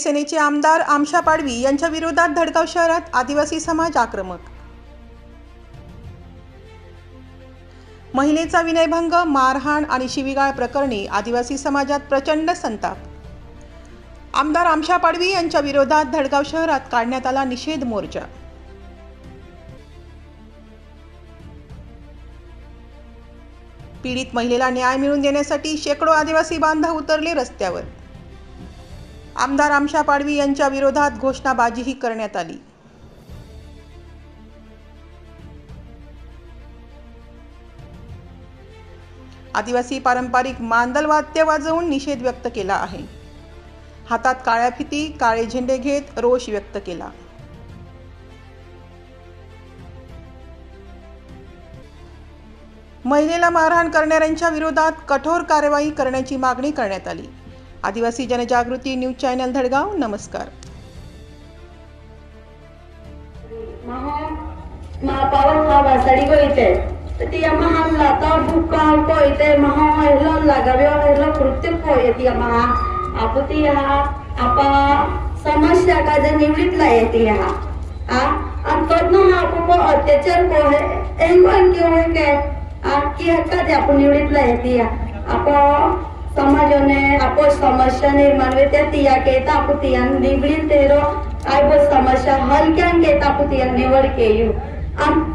शिवसेनेचे आमदार आमशा पाडवी यांच्या विरोधात धडगाव शहरात आदिवासी समाज आक्रमक। महिलेचा विनयभंग, मारहाण आणि शिवीगाळ प्रकरणी आदिवासी समाजात प्रचंड संताप। आमदार आमशा पाडवी यांच्या विरोधात धडगाव शहरात काढण्यात आला निषेध मोर्चा। पीडित महिलेला न्याय मिळवून देण्यासाठी शेकडो आदिवासी बांधव उतरले रस्त्यावर। आमदार आमशा पाडवी यांच्या विरोधात घोषणाबाजीही करण्यात आली। आदिवासी पारंपरिक मांदल वाद्य वाजवून निषेध व्यक्त केला आहे। हातात काळ्या फिती, काळे झेंडे घेत रोष व्यक्त केला। महिलेला मारहाण करणाऱ्यांच्या विरोधात कठोर कारवाई करण्याची मागणी करण्यात आली। आदिवासी जनजागृती न्यूज चॅनल धडगाव। नमस्कार। पावन वासाडी गोइते तिया महान लाता बुका कोइते महा हेलो लगाव्यो हेलो कृत्य कोइते महा आपुती हा आपा समस्या का जे निवृत्त लायती हा अंतोनो हा आपको अत्याचार को है एंगन क्यों है के की हक्का जे आपण निवृत्त लायती आपा समाजने आपो समस्या निर्माण वेते तिया केता आपुतिया निवृत्त तेरो आइबो समस्या हलक्यान केता आपुतिया निवड केयु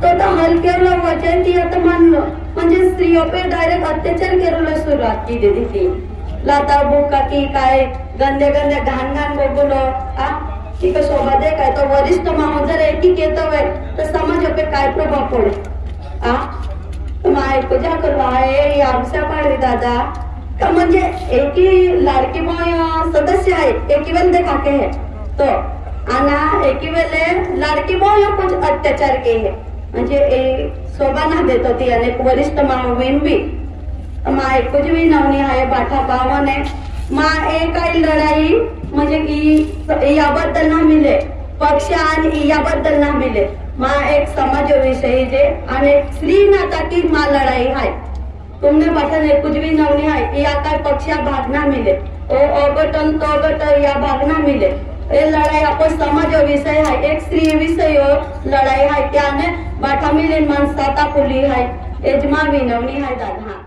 तो हलकेला वचन ती आता मानलो म्हणजे स्त्रियों पे डायरेक्ट अत्याचार केला सुरुवात की दे ती लाता बुका की काय गंदे गंदे घाण घाण बोलो की का शोभा दे काय तो वरिष्ठ माणूस जर एकी केतो है तो समाज पे काय प्रभाव पडे माय को जा करवा है आमशा पाडवी दादा का म्हणजे एकी लाडकी बहीण सदस्य आहे एकी वेल देखा के है तो आना एकी वेले लाडकी बहीण कुछ अत्याचार के है म्हणजे शोभा ना देत होती आणि वरिष्ठ मावेन भी माय कुछ भी नवनी आहे बाठा पावने मा एक आई लढाई म्हणजे की याबद्दल ना मिले पक्ष आणि याबद्दल ना मिले मा एक समाजाविषयी जे आणि स्त्री नाता की मा लढाई आहे तुमने बाठा कुछ भी नवनी आहे या काय पक्षा भाग ना मिले ओ अगटन तो गट या भाग ना मिले ये लड़ाई आपण समाज विषय है एक स्त्री विषय लड़ाई है त्याने बाठा मिले मानसाता पुली है यजमा विनवणी है दादा।